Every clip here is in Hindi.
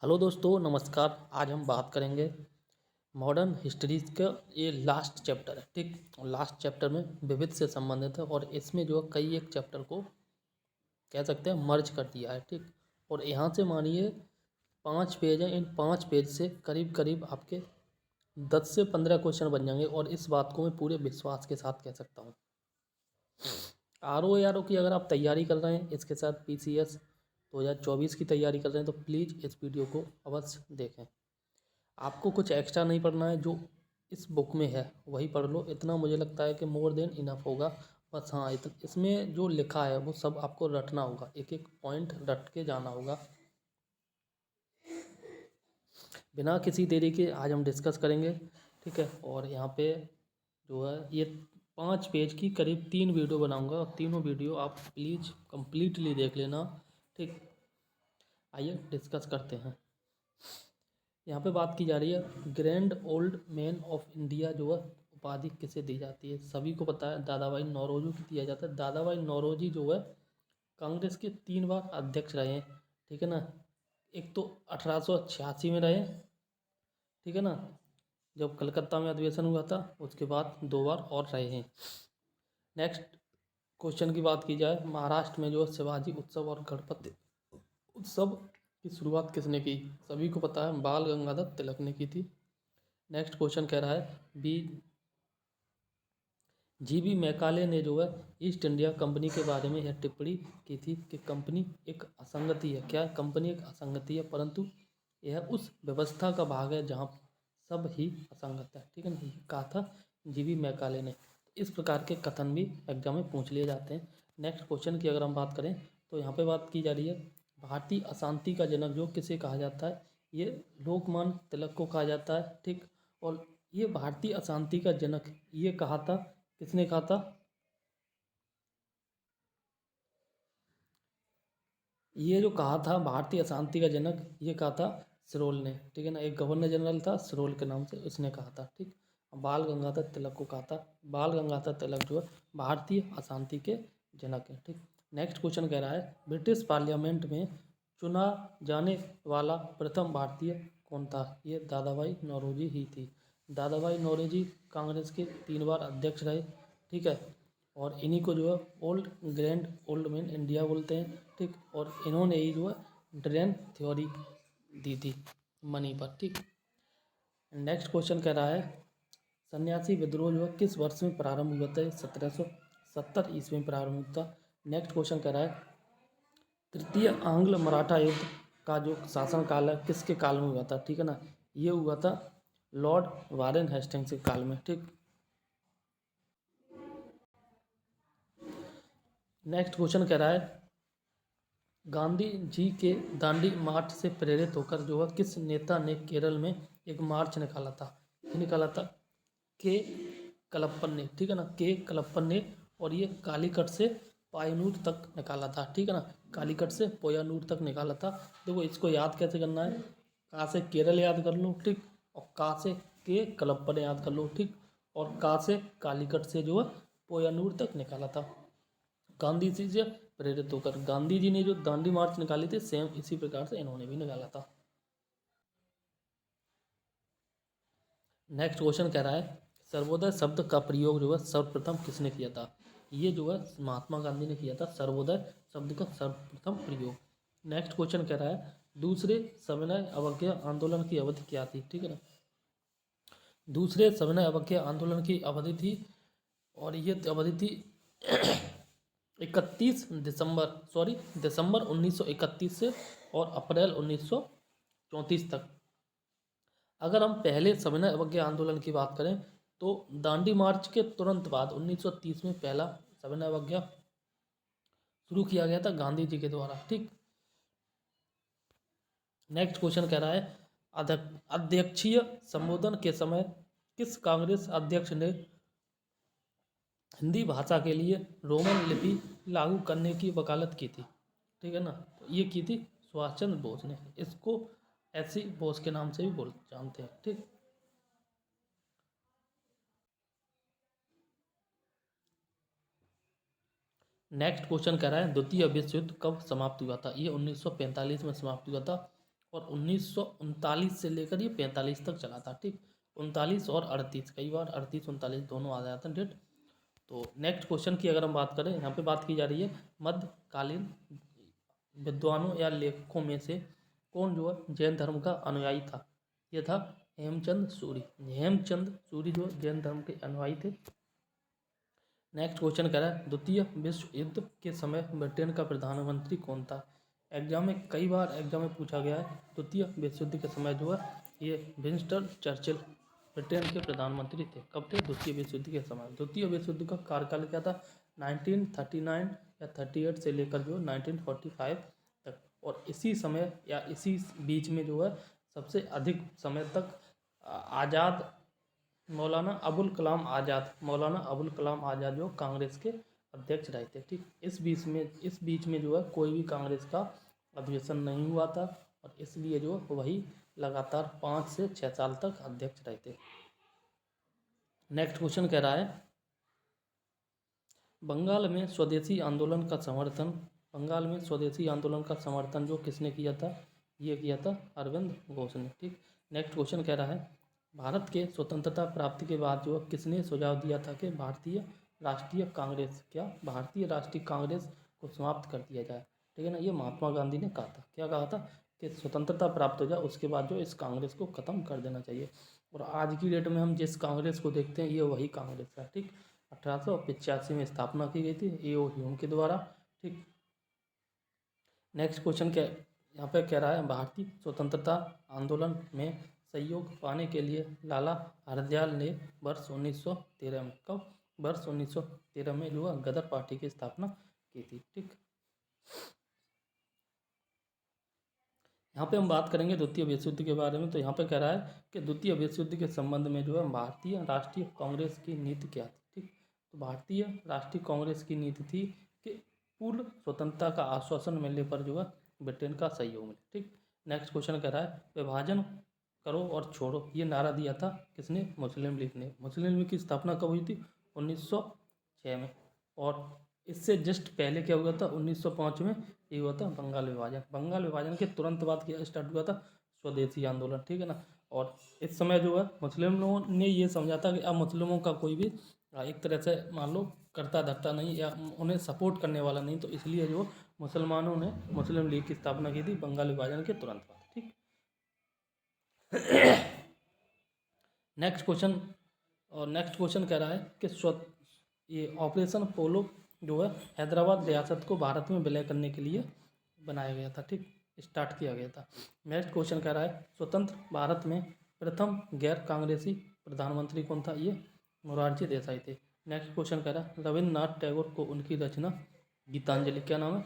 हेलो दोस्तों, नमस्कार। आज हम बात करेंगे मॉडर्न हिस्ट्रीज का। ये लास्ट चैप्टर है, ठीक। और लास्ट चैप्टर में विविध से संबंधित है और इसमें जो है कई एक चैप्टर को कह सकते हैं मर्ज कर दिया है, ठीक। और यहाँ से मानिए 5 पेज हैं। इन 5 पेज से करीब करीब आपके 10 से 15 क्वेश्चन बन जाएंगे और इस बात को मैं पूरे विश्वास के साथ कह सकता हूँ। RO की अगर आप तैयारी कर रहे हैं, इसके साथ PCS 2024 की तैयारी कर रहे हैं, तो प्लीज़ इस वीडियो को अवश्य देखें। आपको कुछ एक्स्ट्रा नहीं पढ़ना है, जो इस बुक में है वही पढ़ लो। इतना मुझे लगता है कि मोर देन इनफ होगा। बस हाँ, इसमें जो लिखा है वो सब आपको रटना होगा, एक एक पॉइंट रट के जाना होगा। बिना किसी देरी के आज हम डिस्कस करेंगे, ठीक है। और यहाँ पे जो है ये 5 पेज की करीब 3 वीडियो बनाऊंगा और तीनों वीडियो आप प्लीज़ कंप्लीटली देख लेना, ठीक। आइए डिस्कस करते हैं। यहाँ पे बात की जा रही है grand old man of India जो है उपाधि किसे दी जाती है। सभी को पता है दादा भाई नौरोजी को दिया जाता है। दादा भाई नौरोजी जो है कांग्रेस के 3 बार अध्यक्ष रहे हैं, ठीक है ना। एक तो 1886 में रहे, ठीक है ना, जब कलकत्ता में अधिवेशन हुआ था। उसके बाद 2 बार और रहे हैं। नेक्स्ट क्वेश्चन की बात की जाए, महाराष्ट्र में जो है शिवाजी उत्सव और गणपति उत्सव की शुरुआत किसने की। सभी को पता है बाल गंगाधर तिलक ने की थी। नेक्स्ट क्वेश्चन कह रहा है GB मैकाले ने जो है ईस्ट इंडिया कंपनी के बारे में यह टिप्पणी की थी कि कंपनी एक असंगति है। क्या कंपनी एक असंगति है, परंतु यह उस व्यवस्था का भाग है जहाँ सब ही असंगत है, ठीक है ना। कहा था GB मैकाले ने। इस प्रकार के कथन भी एग्जाम में पूछ लिए जाते हैं। नेक्स्ट क्वेश्चन की अगर हम बात करें तो यहाँ पे बात की जा रही है भारतीय अशांति का जनक जो किसे कहा जाता है। ये लोकमान्य तिलक को कहा जाता है, ठीक। और ये भारतीय अशांति का जनक ये कहा था, किसने कहा था। ये जो कहा था भारतीय अशांति का जनक, ये कहा था सिरोल ने, ठीक है ना। एक गवर्नर जनरल था सिरोल के नाम से, उसने कहा था, ठीक। बाल गंगाधर तिलक को कहा था। बाल गंगाधर तिलक जो है भारतीय अशांति के जनक है, ठीक। नेक्स्ट क्वेश्चन कह रहा है ब्रिटिश पार्लियामेंट में चुना जाने वाला प्रथम भारतीय कौन था। ये दादा भाई नौरोजी ही थी। दादा भाई नौरोजी कांग्रेस के 3 बार अध्यक्ष रहे, ठीक है। और इन्हीं को जो है old grand old man India बोलते हैं, ठीक। और इन्होंने ही जो है ड्रेन थ्योरी दी थी मनी पर, ठीक। नेक्स्ट क्वेश्चन कह रहा है सन्यासी विद्रोह जो है किस वर्ष में प्रारंभ हुआ था। 1770 ईस्वी में प्रारंभ हुआ था। नेक्स्ट क्वेश्चन कह रहा है तृतीय आंग्ल मराठा युद्ध का जो शासन काल है किसके काल में हुआ था, ठीक है ना। ये हुआ था लॉर्ड वारेन हेस्टिंग्स के काल में, ठीक। नेक्स्ट क्वेश्चन कह रहा है गांधी जी के दांडी मार्च से प्रेरित होकर जो है किस नेता ने केरल में एक मार्च निकाला था। ये निकाला था के कलप्पन ने, ठीक है ना, के कलप्पन ने। और ये कालीकट से पायनूर तक निकाला था, ठीक है ना। कालीकट से पोयानूर तक निकाला था। देखो इसको याद कैसे करना है, कहाँ से केरल याद कर लो, ठीक। और कहाँ से के कलप्पन याद कर लो, ठीक। और कहाँ से कालीकट से जो है पोयानूर तक निकाला था गांधी जी से प्रेरित होकर। गांधी जी ने जो दांडी मार्च निकाली थी सेम इसी प्रकार से इन्होंने भी निकाला था। नेक्स्ट क्वेश्चन कह रहा है सर्वोदय शब्द का प्रयोग जो है सर्वप्रथम किसने किया था। ये जो है महात्मा गांधी ने किया था सर्वोदय शब्द का सर्वप्रथम प्रयोग। नेक्स्ट क्वेश्चन कह रहा है दूसरे सविनय अवज्ञा आंदोलन की अवधि क्या थी, ठीक है ना। दूसरे सविनय अवज्ञा आंदोलन की अवधि थी, और ये अवधि थी दिसंबर 1931 से और अप्रैल 1934 तक। अगर हम पहले सविनय अवज्ञा आंदोलन की बात करें तो दांडी मार्च के तुरंत बाद 1930 में पहला सविनय अवज्ञा शुरू किया गया था गांधी जी के द्वारा, ठीक। नेक्स्ट क्वेश्चन कह रहा है अध्यक्षीय संबोधन के समय किस कांग्रेस अध्यक्ष ने हिंदी भाषा के लिए रोमन लिपि लागू करने की वकालत की थी, ठीक है ना। तो ये की थी सुभाष चंद्र बोस ने। इसको ऐसी बोस के नाम से भी बोल जानते हैं, ठीक। नेक्स्ट क्वेश्चन कह रहा है द्वितीय विश्व युद्ध कब समाप्त हुआ था। ये 1945 में समाप्त हुआ था। और 1939 से लेकर ये 45 तक चला था। ठीक, 39 और 38, कई बार 38 39 दोनों आ जाते हैं डेट। तो नेक्स्ट क्वेश्चन की अगर हम बात करें, यहाँ पे बात की जा रही है मध्यकालीन विद्वानों या लेखकों में से कौन जो है जैन धर्म का अनुयायी था। ये था हेमचंद सूरी। हेमचंद सूरी जो जैन धर्म के अनुयायी थे। नेक्स्ट क्वेश्चन कह रहा है द्वितीय विश्व युद्ध के समय ब्रिटेन का प्रधानमंत्री कौन था। एग्जाम में कई बार एग्जाम में पूछा गया है। द्वितीय विश्व युद्ध के समय जो है ये विंस्टन चर्चिल ब्रिटेन के प्रधानमंत्री थे। कब थे? द्वितीय विश्व युद्ध के समय। द्वितीय विश्व युद्ध का कार्यकाल क्या था? 1939 या 38 से लेकर जो 1945 तक। और इसी समय या इसी बीच में जो है सबसे अधिक समय तक आज़ाद मौलाना अबुल कलाम आज़ाद जो कांग्रेस के अध्यक्ष रहे थे। ठीक, इस बीच में जो है कोई भी कांग्रेस का अधिवेशन नहीं हुआ था और इसलिए जो वही लगातार 5 से 6 साल तक अध्यक्ष रहे थे। नेक्स्ट क्वेश्चन कह रहा है बंगाल में स्वदेशी आंदोलन का समर्थन जो किसने किया था? ये किया था अरविंद घोष ने। ठीक, नेक्स्ट क्वेश्चन कह रहा है भारत के स्वतंत्रता प्राप्ति के बाद जो किसने सुझाव दिया था कि भारतीय राष्ट्रीय कांग्रेस को समाप्त कर दिया जाए। ठीक है ना, ये महात्मा गांधी ने कहा था। क्या कहा था? कि स्वतंत्रता प्राप्त हो जाए उसके बाद जो इस कांग्रेस को ख़त्म कर देना चाहिए। और आज की डेट में हम जिस कांग्रेस को देखते हैं ये वही कांग्रेस है। ठीक, 1885 में स्थापना की गई थी ए.ओ. ह्यूम के द्वारा। ठीक, नेक्स्ट क्वेश्चन क्या यहाँ पे कह रहा है भारतीय स्वतंत्रता आंदोलन में सहयोग पाने के लिए लाला हरदयाल ने वर्ष 1913 में वर्ष 1913 में जो गदर पार्टी की स्थापना की थी। ठीक, यहाँ पे हम बात करेंगे द्वितीय विश्व युद्ध के बारे में। तो यहाँ पे कह रहा है कि द्वितीय विश्व युद्ध के संबंध में जो है भारतीय राष्ट्रीय कांग्रेस की नीति क्या थी। ठीक, तो भारतीय राष्ट्रीय कांग्रेस की नीति थी कि पूर्ण स्वतंत्रता का आश्वासन मिलने पर जो है ब्रिटेन का सहयोग मिले। ठीक, नेक्स्ट क्वेश्चन कह रहा है विभाजन करो और छोड़ो ये नारा दिया था किसने? मुस्लिम लीग ने। मुस्लिम लीग की स्थापना कब हुई थी? 1906 में। और इससे जस्ट पहले क्या हुआ था? 1905 में ये हुआ था बंगाल विभाजन के तुरंत बाद क्या स्टार्ट हुआ था? स्वदेशी आंदोलन। ठीक है ना, और इस समय जो है मुस्लिम लोगों ने ये समझा था कि अब मुस्लिमों का कोई भी एक तरह से मान लो करता धरता नहीं या उन्हें सपोर्ट करने वाला नहीं, तो इसलिए जो मुसलमानों ने मुस्लिम लीग की स्थापना की थी बंगाल विभाजन के तुरंत बाद। ठीक, नेक्स्ट क्वेश्चन कह रहा है कि ये ऑपरेशन पोलो जो है हैदराबाद रियासत को भारत में विलय करने के लिए बनाया गया था। ठीक, स्टार्ट किया गया था। नेक्स्ट क्वेश्चन कह रहा है स्वतंत्र भारत में प्रथम गैर कांग्रेसी प्रधानमंत्री कौन था? ये मोरारजी देसाई थे। नेक्स्ट क्वेश्चन कह रहा है रविन्द्रनाथ टैगोर को उनकी रचना गीतांजलि, क्या नाम है?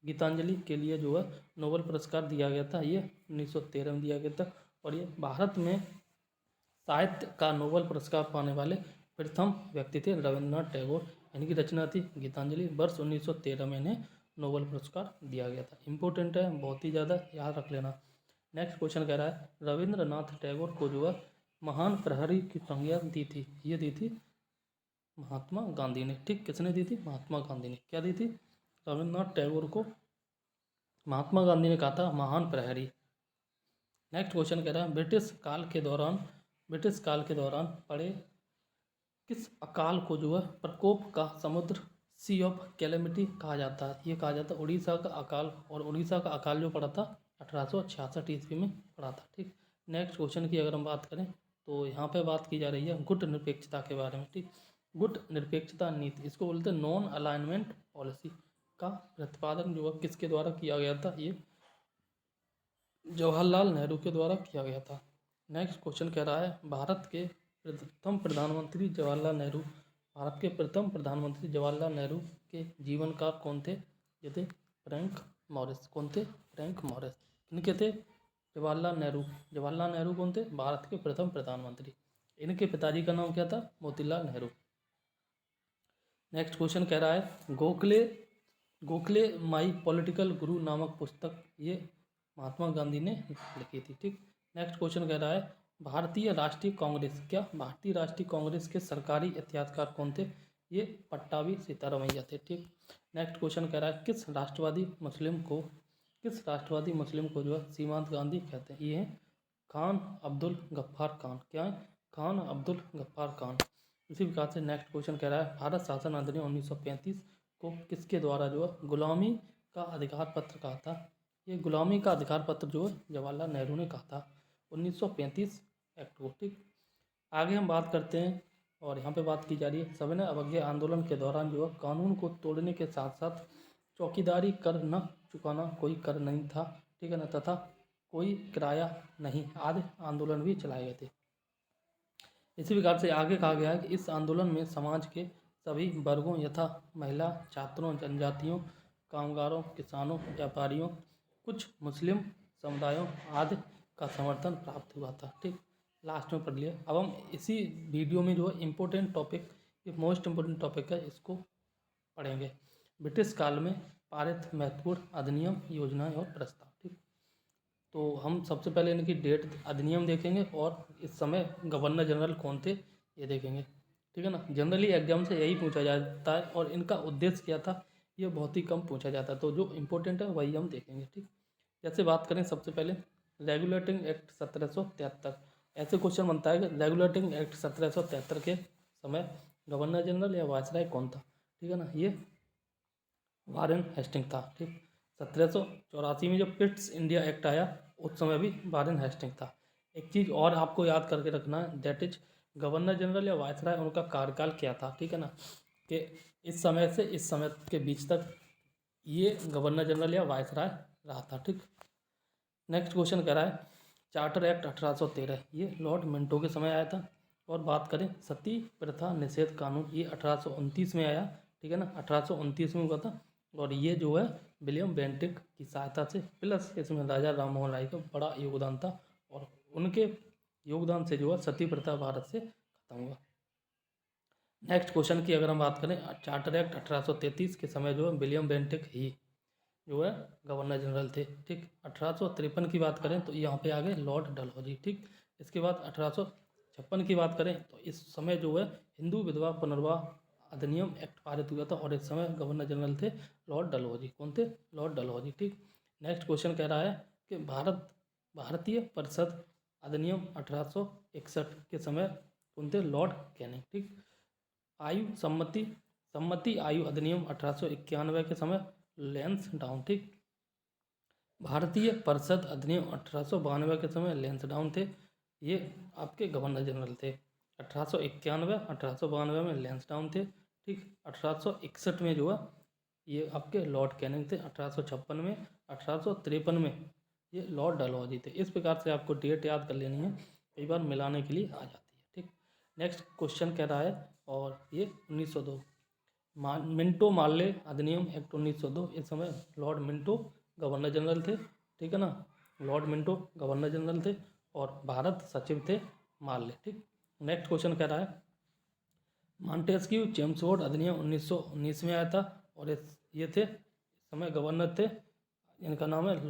गीतांजलि के लिए जो है नोबेल पुरस्कार दिया गया था। ये 1913 में दिया गया था। और ये भारत में साहित्य का नोबेल पुरस्कार पाने वाले प्रथम व्यक्ति थे रविन्द्रनाथ टैगोर। इनकी रचना थी गीतांजलि। वर्ष 1913 में इन्हें नोबेल पुरस्कार दिया गया था। इंपॉर्टेंट है, बहुत ही ज़्यादा याद रख लेना। नेक्स्ट क्वेश्चन कह रहा है रविन्द्रनाथ टैगोर को जो है महान प्रहरी की संज्ञा दी थी। ये दी थी महात्मा गांधी ने। ठीक, किसने दी थी? महात्मा गांधी ने। क्या दी थी? रविन्द्रनाथ टैगोर को महात्मा गांधी ने कहा था महान प्रहरी। नेक्स्ट क्वेश्चन कह रहा है ब्रिटिश काल के दौरान पड़े किस अकाल को जो है प्रकोप का समुद्र, सी ऑफ कैलेमिटी कहा जाता है? ये कहा जाता है उड़ीसा का अकाल। और उड़ीसा का अकाल जो पड़ा था 1866 ईस्वी में पड़ा था। ठीक, नेक्स्ट क्वेश्चन की अगर हम बात करें तो यहाँ पे बात की जा रही है गुट निरपेक्षता के बारे में। ठीक, गुट निरपेक्षता नीति इसको बोलते हैं नॉन अलाइनमेंट पॉलिसी का प्रतिपादन जो है किसके द्वारा किया गया था? ये जवाहरलाल नेहरू के द्वारा किया गया था। नेक्स्ट क्वेश्चन कह रहा है भारत के प्रथम प्रधानमंत्री जवाहरलाल नेहरू के जीवनकार कौन थे? ये थे फ्रैंक मॉरिस। कौन थे? Frank Morris. इनके थे जवाहरलाल नेहरू कौन थे? भारत के प्रथम प्रधानमंत्री। इनके पिताजी का नाम क्या था? मोतीलाल नेहरू। नेक्स्ट क्वेश्चन कह रहा है गोखले माई पॉलिटिकल गुरु नामक पुस्तक ये महात्मा गांधी ने लिखी थी। ठीक, नेक्स्ट क्वेश्चन कह रहा है भारतीय राष्ट्रीय कांग्रेस के सरकारी इतिहासकार कौन थे? ये पट्टाभी सीतारामैया थे। ठीक, नेक्स्ट क्वेश्चन कह रहा है किस राष्ट्रवादी मुस्लिम को किस राष्ट्रवादी मुस्लिम को जो है सीमांत गांधी कहते हैं? ये है खान अब्दुल गफ्फार खान। क्या है? खान अब्दुल गफ्फार खान। इसी प्रकार से नेक्स्ट क्वेश्चन कह रहा है भारत शासन अधिनियम 1935 को किसके द्वारा जो है गुलामी का अधिकार पत्र कहा था? ये गुलामी का अधिकार पत्र जो है जवाहरलाल नेहरू ने कहा था 1935 एक्ट को। ठीक, आगे हम बात करते हैं और यहाँ पे बात की जा रही है सविनय अवज्ञा आंदोलन के दौरान जो है कानून को तोड़ने के साथ साथ चौकीदारी कर न चुकाना कोई कर नहीं था, ठीक है ना, तथा कोई किराया नहीं आदि आंदोलन भी चलाए गए थे। इसी प्रकार से आगे कहा गया है कि इस आंदोलन में समाज के सभी वर्गों यथा महिला, छात्रों, जनजातियों, कामगारों, किसानों, व्यापारियों, कुछ मुस्लिम समुदायों आदि का समर्थन प्राप्त हुआ था। ठीक, लास्ट में पढ़ लिया। अब हम इसी वीडियो में जो है इम्पोर्टेंट टॉपिक, ये मोस्ट इम्पोर्टेंट टॉपिक है, इसको पढ़ेंगे। ब्रिटिश काल में पारित महत्वपूर्ण अधिनियम, योजनाएं और प्रस्ताव। ठीक, तो हम सबसे पहले इनकी डेट, अधिनियम देखेंगे और इस समय गवर्नर जनरल कौन थे ये देखेंगे। ठीक है ना, जनरली एग्जाम से यही पूछा जाता है और इनका उद्देश्य क्या था ये बहुत ही कम पूछा जाता है, तो जो इम्पोर्टेंट है वही हम देखेंगे। ठीक, जैसे बात करें सबसे पहले रेगुलेटिंग एक्ट 1773। ऐसे क्वेश्चन बनता है कि रेगुलेटिंग एक्ट 1773 के समय गवर्नर जनरल या वायसराय कौन था? ठीक है ना, ये वारेन हेस्टिंग था। ठीक, 1784 में जब पिट्स इंडिया एक्ट आया उस समय भी वारेन हेस्टिंग था। एक चीज़ और आपको याद करके रखना है, दैट इज गवर्नर जनरल या वायसराय उनका कार्यकाल क्या था? ठीक है ना, कि इस समय से इस समय के बीच तक ये गवर्नर जनरल या वायसराय रहा था। ठीक, नेक्स्ट क्वेश्चन कह रहा है चार्टर एक्ट 1813, ये लॉर्ड मिंटो के समय आया था। और बात करें सती प्रथा निषेध कानून, ये 1829 में आया। ठीक है ना, 1829 में हुआ था और ये जो है विलियम बेंटिक की सहायता से, प्लस इसमें राजा राम मोहन राय का बड़ा योगदान था और उनके योगदान से जो है सती प्रथा भारत से खत्म हुआ। नेक्स्ट क्वेश्चन की अगर हम बात करें चार्टर एक्ट 1833 के समय जो है विलियम बेंटिक ही जो है गवर्नर जनरल थे। ठीक, 1853 की बात करें तो यहाँ पे आ गए लॉर्ड डलहौजी। ठीक, इसके बाद 1856 की बात करें तो इस समय जो है हिंदू विधवा पुनर्विवाह अधिनियम एक्ट पारित हुआ था और इस समय गवर्नर जनरल थे लॉर्ड डलहौजी। कौन थे? लॉर्ड डलहौजी। ठीक, नेक्स्ट क्वेश्चन कह रहा है कि भारतीय परिषद अधिनियम 1861 के समय कौन थे? Lord Canning. ठीक, आयु सम्मति आयु अधिनियम 1891 के समय लेंस डाउन। ठीक, भारतीय परिषद अधिनियम 1892 के समय लेंस डाउन थे, ये आपके गवर्नर जनरल थे। 1891 1892 में लेंस डाउन थे। ठीक, 1861 में जो है ये आपके लॉर्ड कैनिंग थे। 1856 में, 1853 में ये लॉर्ड डलहौजी थे। इस प्रकार से आपको डेट याद कर लेनी है, कई बार मिलाने के लिए आ जाती है। ठीक, नेक्स्ट क्वेश्चन कह रहा है और ये 1902 मिंटो मार्ले अधिनियम एक्ट 1902, इस समय लॉर्ड मिंटो गवर्नर जनरल थे। ठीक है ना, लॉर्ड मिंटो गवर्नर जनरल थे और भारत सचिव थे मार्ले। ठीक, नेक्स्ट क्वेश्चन कह रहा है मॉन्टेस्क्यू चेम्सफोर्ड अधिनियम 1919 में आया था और ये थे इस समय गवर्नर थे, इनका नाम है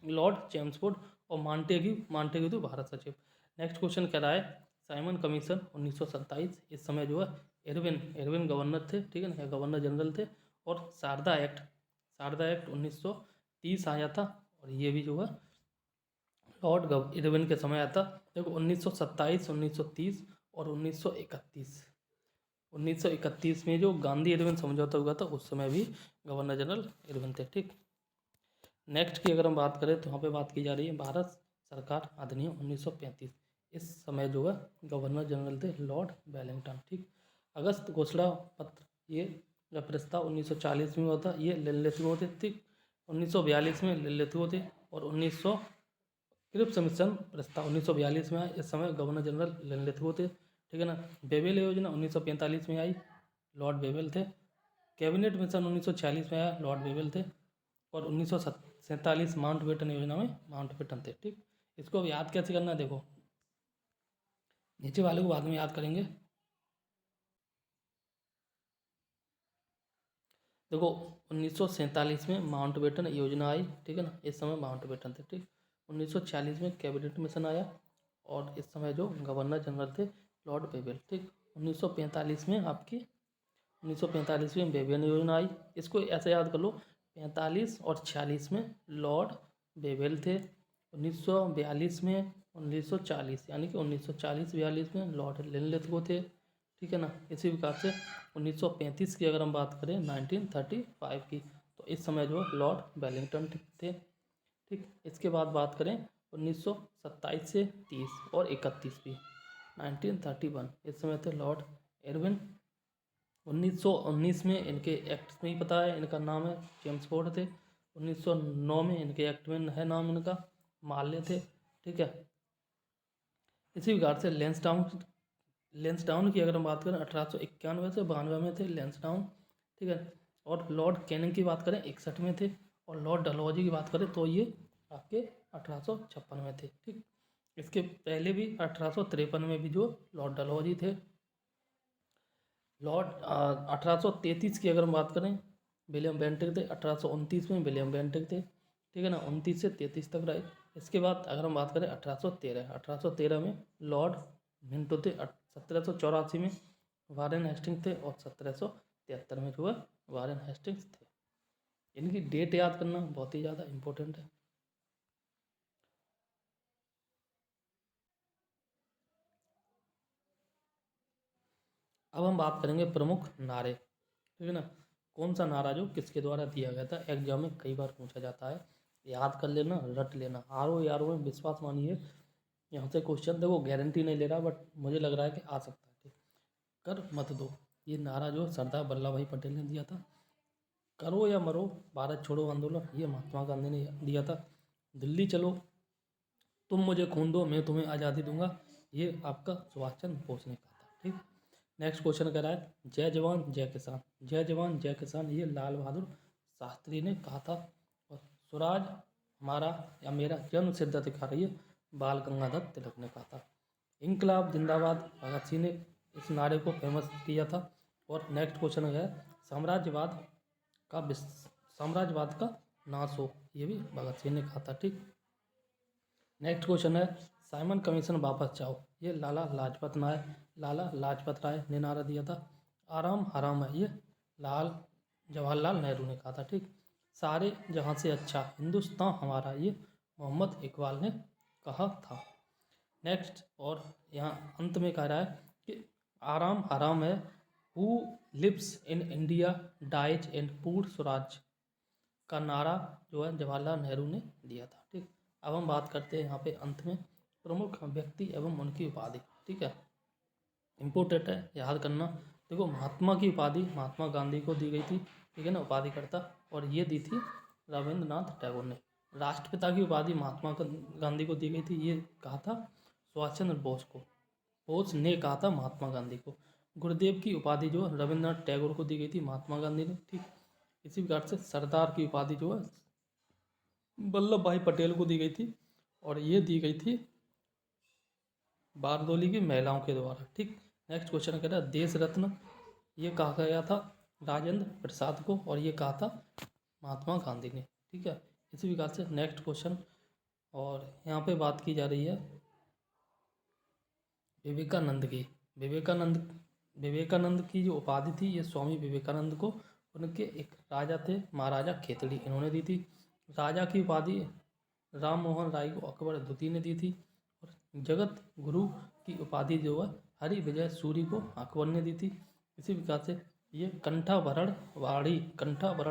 लॉर्ड चेम्सफोर्ड और मांटेग्यू तो भारत सचिव। नेक्स्ट क्वेश्चन कह रहा है साइमन कमीशन 1927, इस समय जो है एरविन गवर्नर थे। ठीक है ना, गवर्नर जनरल थे। और शारदा एक्ट 1930 आया था और ये भी जो है लॉर्ड इरविन के समय आया था। देखो 1927, 1930 और 1931 में जो गांधी इरविन समझौता हुआ था उस समय भी गवर्नर जनरल इरविन थे। ठीक, नेक्स्ट की अगर हम बात करें तो यहाँ पे बात की जा रही है भारत सरकार अधिनियम 1935, इस समय जो है गवर्नर जनरल थे लॉर्ड वेलिंगटन। ठीक, अगस्त घोषणा पत्र ये प्रस्ताव 1940 में हुआ था, ये लिलिथगो थे। ठीक, 1942 में लिलिथगो थे और 1900 क्रिप्स मिशन प्रस्ताव 1942 में आया, इस समय गवर्नर जनरल लिलिथगो थे। ठीक है ना, बेबेल योजना 1945 में आई, लॉर्ड बेबेल थे। कैबिनेट मिशन 1946 में आया, लॉर्ड बेबेल थे। और 1947 माउंटबेटन योजना में माउंटबेटन थे। ठीक, इसको अब याद कैसे करना है, देखो नीचे वाले को बाद में याद करेंगे। देखो 1947 में माउंटबेटन योजना आई। ठीक है ना, इस समय माउंटबेटन थे। ठीक, 1946 में कैबिनेट मिशन आया और इस समय जो गवर्नर जनरल थे लॉर्ड बेबेल। ठीक, 1945 में आपकी 1945 में बेबियन योजना आई। इसको ऐसे याद कर लो, 1945 और 46 में लॉर्ड बेवेल थे। 1942 में 1940 यानी कि 1940-42 में लॉर्ड लिनलिथगो थे। ठीक है ना। इसी प्रकार से 1935 की अगर हम बात करें 1935 की, तो इस समय जो लॉर्ड वेलिंगटन थे। ठीक। इसके बाद बात करें 1927 से 30 और 31 भी 1931, इस समय थे लॉर्ड एरविन। 1919 में इनके एक्ट में ही पता है, इनका नाम है जेम्स फोर्ड थे। 1909 में इनके एक्ट में है नाम इनका माल्य थे। ठीक है। इसी प्रकार से लेंसडाउन की अगर हम बात करें 1891 से 92 में थे लेंसडाउन। ठीक है। और लॉर्ड कैनिंग की बात करें 61 में थे। और लॉर्ड डलहौजी की बात करें तो ये आपके 1856 में थे। ठीक। इसके पहले भी 1853 में भी जो लॉर्ड डलहौजी थे। लॉर्ड 1833 की अगर हम बात करें विलियम बेंटिक थे। 1829 में विलियम बेंटिक थे। ठीक है ना। 29 से 33 तक रहे। इसके बाद अगर हम बात करें 1813 में लॉर्ड मिंटो थे। 1784 में वारेन हेस्टिंग्स थे और 1773 में जो है वारेन हेस्टिंग्स थे। इनकी डेट याद करना बहुत ही ज़्यादा इम्पोर्टेंट है। अब हम बात करेंगे प्रमुख नारे। ठीक है ना। कौन सा नारा जो किसके द्वारा दिया गया था, एग्जाम में कई बार पूछा जाता है, याद कर लेना, रट लेना। आरो यारो में विश्वास मानिए, यहाँ से क्वेश्चन देखो गारंटी नहीं ले रहा बट मुझे लग रहा है कि आ सकता है। ठीक। कर मत दो, ये नारा जो सरदार वल्लभ भाई पटेल ने दिया था। करो या मरो, भारत छोड़ो आंदोलन, ये महात्मा गांधी ने दिया था। दिल्ली चलो, तुम मुझे खून दो मैं तुम्हें आज़ादी दूंगा, ये आपका सुभाष चंद्र बोस ने कहा था। ठीक। नेक्स्ट क्वेश्चन कह रहा है जय जवान जय किसान। जय जवान जय किसान ये लाल बहादुर शास्त्री ने कहा था। और स्वराज हमारा या मेरा जन्म सिद्ध अधिकार है, ये बाल गंगाधर तिलक ने कहा था। इनकलाब जिंदाबाद भगत सिंह ने इस नारे को फेमस किया था। और नेक्स्ट क्वेश्चन है साम्राज्यवाद साम्राज्यवाद का नाश हो, ये भी भगत सिंह ने कहा था। ठीक। नेक्स्ट क्वेश्चन है साइमन कमीशन वापस चाहो, ये लाला लाजपत राय ने नारा दिया था। आराम हराम है, ये जवाहरलाल नेहरू ने कहा था। ठीक। सारे जहां से अच्छा हिंदुस्तान हमारा, ये मोहम्मद इकबाल ने कहा था। नेक्स्ट और यहाँ अंत में कह रहा है कि आराम हराम है, who lives in India dies in पूर्ण स्वराज का नारा जो है जवाहरलाल नेहरू ने दिया था। ठीक। अब हम बात करते हैं यहाँ पे अंत में प्रमुख व्यक्ति एवं उनकी उपाधि। ठीक है। इम्पोर्टेंट है, याद करना। देखो महात्मा की उपाधि महात्मा गांधी को दी गई थी। ठीक है ना, उपाधिकर्ता। और ये दी थी रविंद्रनाथ टैगोर ने। राष्ट्रपिता की उपाधि महात्मा गांधी को दी गई थी, ये कहा था सुभाष चंद्र बोस को। बोस ने कहा था महात्मा गांधी को। गुरुदेव की उपाधि जो रविंद्रनाथ टैगोर को दी गई थी महात्मा गांधी ने। ठीक। इसी प्रकार से सरदार की उपाधि जो है वल्लभ भाई पटेल को दी गई थी। और ये दी गई थी बारदोली की महिलाओं के द्वारा। ठीक। नेक्स्ट क्वेश्चन कह रहा है देश रत्न, ये कहा गया था राजेंद्र प्रसाद को और ये कहा था महात्मा गांधी ने। ठीक है। इसी प्रकार से नेक्स्ट क्वेश्चन, और यहाँ पे बात की जा रही है विवेकानंद की। विवेकानंद की जो उपाधि थी ये स्वामी विवेकानंद को उनके एक राजा थे महाराजा खेतड़ी, इन्होंने दी थी। राजा की उपाधि राम मोहन राय को अकबर द्वितीय ने दी थी। और जगत गुरु की उपाधि जो है हरि विजय सूरी को अकबर ने दी थी। इसी प्रकार से ये कंठाभरण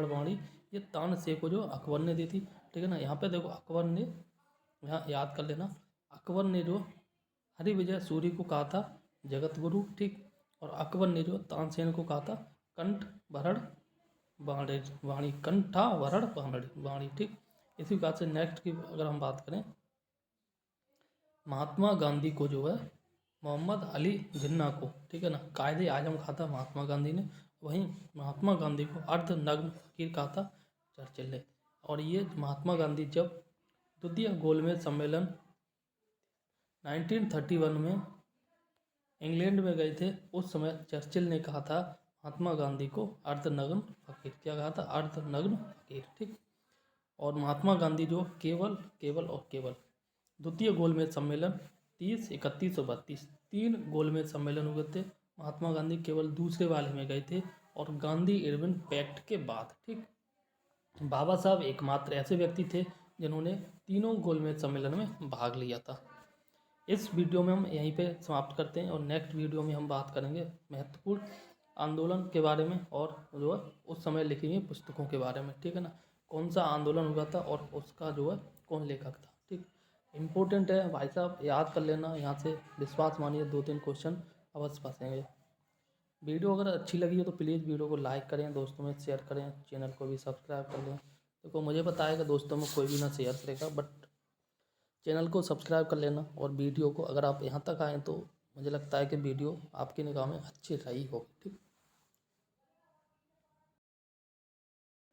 वाणी ये तानसेन को जो अकबर ने दी थी। ठीक है ना। यहाँ पे देखो अकबर ने, यहाँ याद कर लेना, अकबर ने जो हरि विजय सूरी को कहा था जगत गुरु। ठीक। और अकबर ने जो तानसेन को कहा था कंठाभरण वाणी। ठीक। इसी प्रकार से नेक्स्ट की अगर हम बात करें महात्मा गांधी को जो है मोहम्मद अली जिन्ना को, ठीक है ना, कायदे आजम कहा था महात्मा गांधी ने। वहीं महात्मा गांधी को अर्धनग्न फकीर कहा था चर्चिल ने। और ये महात्मा गांधी जब द्वितीय गोलमेज सम्मेलन 1931 में इंग्लैंड में गए थे, उस समय चर्चिल ने कहा था महात्मा गांधी को अर्धनग्न फकीर। क्या कहा था? अर्धनग्न फकीर। ठीक। और महात्मा गांधी जो केवल द्वितीय गोलमेज सम्मेलन 30, 31 और 32 तीन गोलमेज सम्मेलन हुए थे। महात्मा गांधी केवल दूसरे वाले में गए थे और गांधी इरविन पैक्ट के बाद। ठीक। बाबा साहब एकमात्र ऐसे व्यक्ति थे जिन्होंने तीनों गोलमेज सम्मेलन में भाग लिया था। इस वीडियो में हम यहीं पे समाप्त करते हैं और नेक्स्ट वीडियो में हम बात करेंगे महत्वपूर्ण आंदोलन के बारे में और जो है उस समय लिखी हुई पुस्तकों के बारे में, ठीक है ना, कौन सा आंदोलन हुआ था और उसका जो है कौन लेखक था। ठीक, इम्पोर्टेंट है भाई साहब, याद कर लेना, यहाँ से विश्वास मानिए 2-3 क्वेश्चन अवश्य फंसेंगे। वीडियो अगर अच्छी लगी हो तो प्लीज़ वीडियो को लाइक करें, दोस्तों में शेयर करें, चैनल को भी सब्सक्राइब कर लें। देखो मुझे पता है कि दोस्तों में कोई भी ना शेयर करेगा, बट चैनल को सब्सक्राइब कर लेना। और वीडियो को अगर आप यहाँ तक आएँ तो मुझे लगता है कि वीडियो आपकी निगाह में अच्छी रही होगी। ठीक।